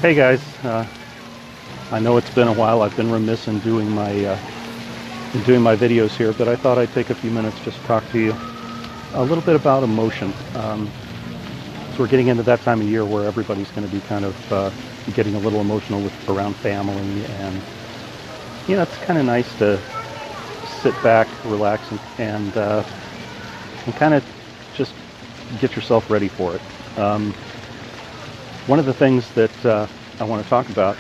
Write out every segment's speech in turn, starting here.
Hey guys, I know it's been a while. I've been remiss in doing my videos here, but I thought I'd take a few minutes just to talk to you a little bit about emotion. So we're getting into that time of year where everybody's going to be kind of getting a little emotional around family, and it's kind of nice to sit back, relax, and kind of just get yourself ready for it. One of the things that I want to talk about,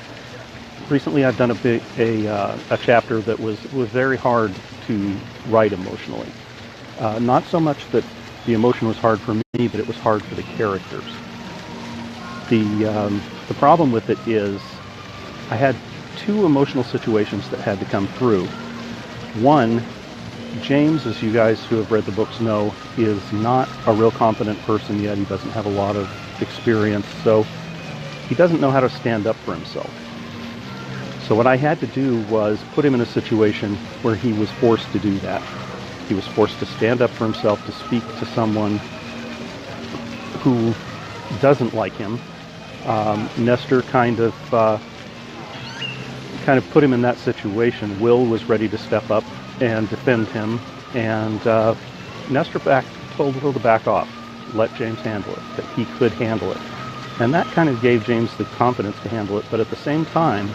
recently I've done a chapter that was very hard to write emotionally. Not so much that the emotion was hard for me, but it was hard for the characters. The problem with it is I had two emotional situations that had to come through. One, James, as you guys who have read the books know, is not a real competent person yet. He doesn't have a lot of experience, so he doesn't know how to stand up for himself. So what I had to do was put him in a situation where he was forced to do that. He was forced to stand up for himself, to speak to someone who doesn't like him. Nestor kind of put him in that situation. Will was ready to step up and defend him, and Nestor told Will to back off, let James handle it, that he could handle it. And that kind of gave James the confidence to handle it, but at the same time,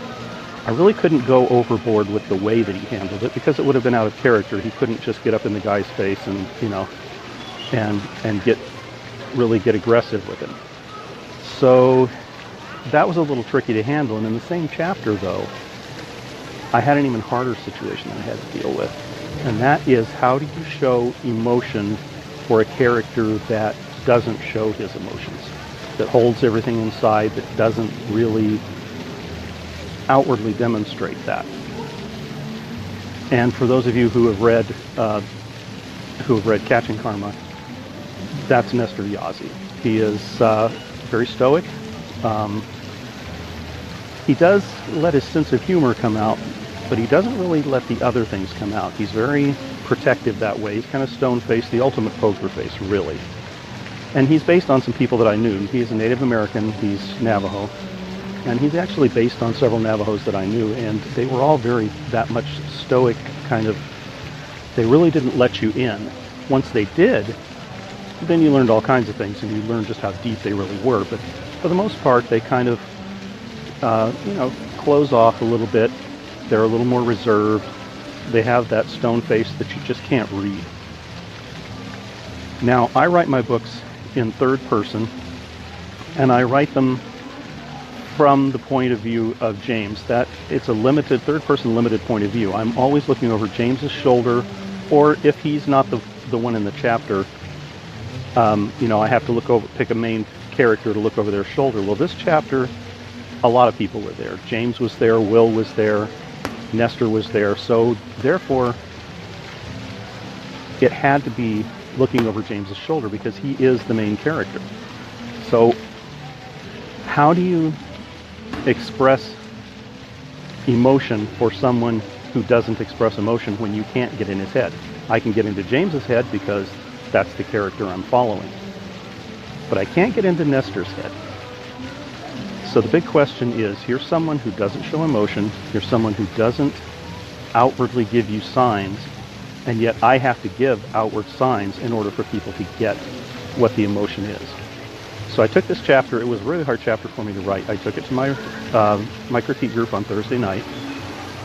I really couldn't go overboard with the way that he handled it, because it would have been out of character. He couldn't just get up in the guy's face and, and get aggressive with him. So that was a little tricky to handle. And in the same chapter, though, I had an even harder situation that I had to deal with. And that is, how do you show emotion for a character that doesn't show his emotions, that holds everything inside, that doesn't really outwardly demonstrate that? And for those of you who have read Catching Karma, that's Nestor Yazzie. He is very stoic. He does let his sense of humor come out, but he doesn't really let the other things come out. He's very protective that way. He's kind of stone-faced, the ultimate poker face, really. And he's based on some people that I knew. He's a Native American, he's Navajo, and he's actually based on several Navajos that I knew, and they were all that much stoic, kind of, they really didn't let you in. Once they did, then you learned all kinds of things, and you learned just how deep they really were. But for the most part, they kind of, close off a little bit. They're a little more reserved. They have that stone face that you just can't read. Now, I write my books in third person, and I write them from the point of view of James. That it's a limited, third person limited point of view. I'm always looking over James's shoulder, or if he's not the one in the chapter, I have to pick a main character to look over their shoulder. Well, this chapter, a lot of people were there. James was there, Will was there, Nestor was there, so therefore it had to be looking over James's shoulder because he is the main character. So how do you express emotion for someone who doesn't express emotion when you can't get in his head? I can get into James's head because that's the character I'm following, but I can't get into Nestor's head. So the big question is, here's someone who doesn't show emotion, here's someone who doesn't outwardly give you signs, and yet I have to give outward signs in order for people to get what the emotion is. So I took this chapter. It was a really hard chapter for me to write. I took it to my critique group on Thursday night,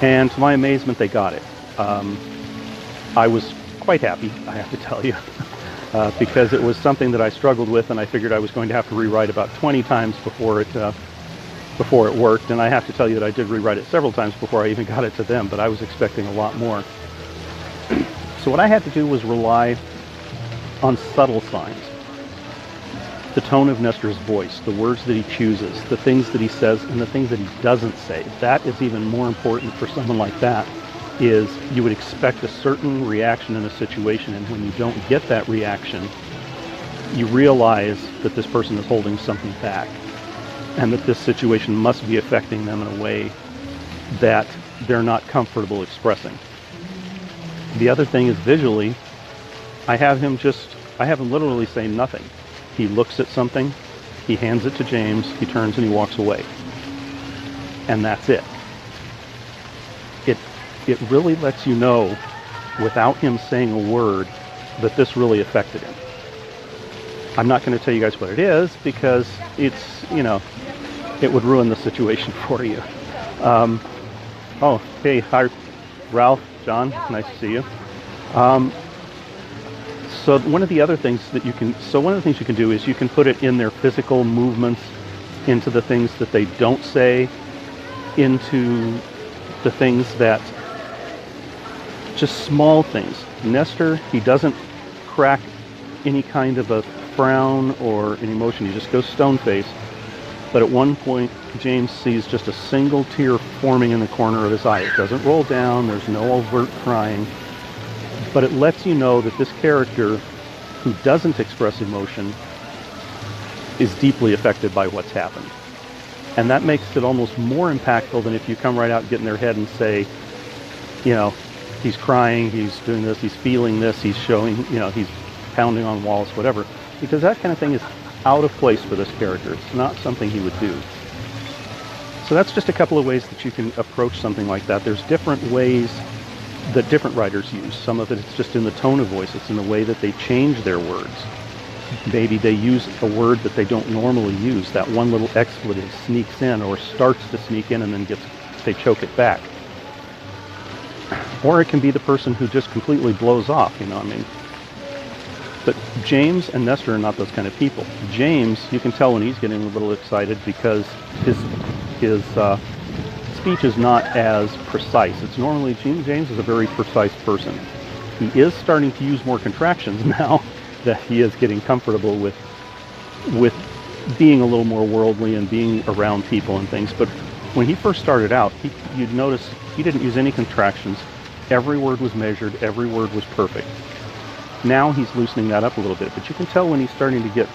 and to my amazement, they got it. I was quite happy, I have to tell you, because it was something that I struggled with, and I figured I was going to have to rewrite about 20 times before it worked. And I have to tell you that I did rewrite it several times before I even got it to them, but I was expecting a lot more. So what I had to do was rely on subtle signs. The tone of Nestor's voice, the words that he chooses, the things that he says, and the things that he doesn't say. That is even more important for someone like that. Is you would expect a certain reaction in a situation, and when you don't get that reaction, you realize that this person is holding something back, and that this situation must be affecting them in a way that they're not comfortable expressing. The other thing is, visually, I have him literally say nothing. He looks at something, he hands it to James, he turns and he walks away. and that's it. It really lets you know, without him saying a word, that this really affected him. I'm not going to tell you guys what it is, because it's, it would ruin the situation for you. Oh, hey, hi, Ralph, John, nice to see you. So one of the things you can do is you can put it in their physical movements, into the things that they don't say, into the things that, just small things. Nestor, he doesn't crack any kind of a frown or an emotion. He just goes stone-faced. But at one point, James sees just a single tear forming in the corner of his eye. It doesn't roll down. There's no overt crying. But it lets you know that this character, who doesn't express emotion, is deeply affected by what's happened. And that makes it almost more impactful than if you come right out and get in their head and say, he's crying, he's doing this, he's feeling this, he's showing, he's pounding on walls, whatever. Because that kind of thing is out of place for this character. It's not something he would do. So that's just a couple of ways that you can approach something like that. There's different ways that different writers use. Some of it's just in the tone of voice. It's in the way that they change their words. Maybe they use a word that they don't normally use. That one little expletive sneaks in, or starts to sneak in, and then they choke it back. Or it can be the person who just completely blows off, But James and Nestor are not those kind of people. James, you can tell when he's getting a little excited, because his speech is not as precise. It's normally, James is a very precise person. He is starting to use more contractions now that he is getting comfortable with being a little more worldly and being around people and things. But when he first started out, you'd notice he didn't use any contractions. Every word was measured. Every word was perfect. Now he's loosening that up a little bit, but you can tell when he's starting to get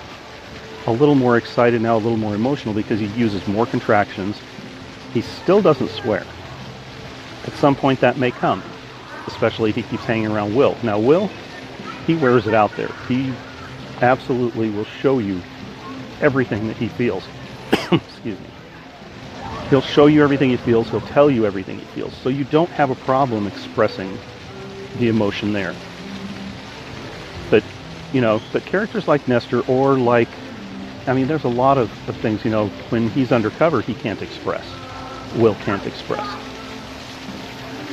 a little more excited now, a little more emotional, because he uses more contractions. He still doesn't swear. At some point that may come, especially if he keeps hanging around Will. Now Will, he wears it out there. He absolutely will show you everything that he feels. Excuse me. He'll show you everything he feels. He'll tell you everything he feels. So you don't have a problem expressing the emotion there. But characters like Nestor, or there's a lot of things, when he's undercover, he can't express. Will can't express.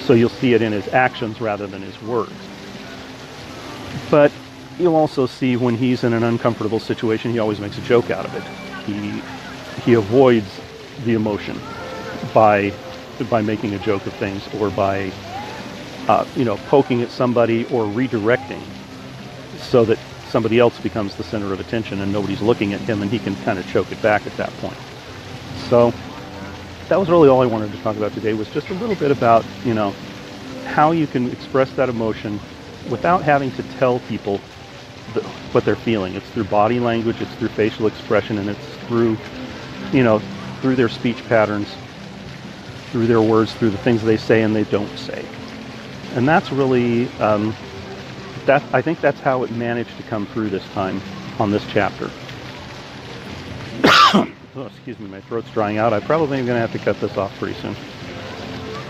So you'll see it in his actions rather than his words. But you'll also see when he's in an uncomfortable situation, he always makes a joke out of it. He avoids the emotion by making a joke of things, or by poking at somebody, or redirecting, so that somebody else becomes the center of attention and nobody's looking at him, and he can kind of choke it back at that point. So that was really all I wanted to talk about today, was just a little bit about, how you can express that emotion without having to tell people what they're feeling. It's through body language, it's through facial expression, and it's through, through their speech patterns, through their words, through the things they say and they don't say. And that's really, I think that's how it managed to come through this time on this chapter. Oh, excuse me, my throat's drying out. I probably am going to have to cut this off pretty soon.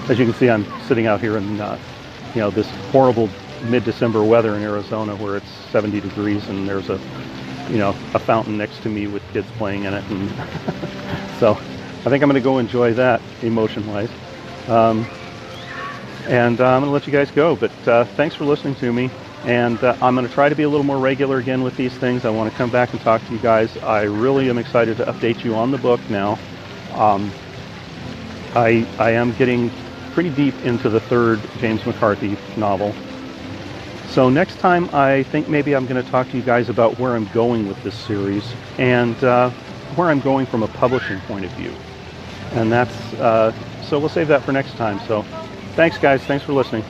As you can see, I'm sitting out here in, this horrible mid-December weather in Arizona, where it's 70 degrees and there's a fountain next to me with kids playing in it, and so I think I'm going to go enjoy that emotion-wise. And I'm going to let you guys go, but thanks for listening to me. And I'm going to try to be a little more regular again with these things. I want to come back and talk to you guys. I really am excited to update you on the book now. I am getting pretty deep into the third James McCarthy novel. So next time, I think maybe I'm going to talk to you guys about where I'm going with this series, and where I'm going from a publishing point of view. And that's, so we'll save that for next time. So thanks, guys. Thanks for listening.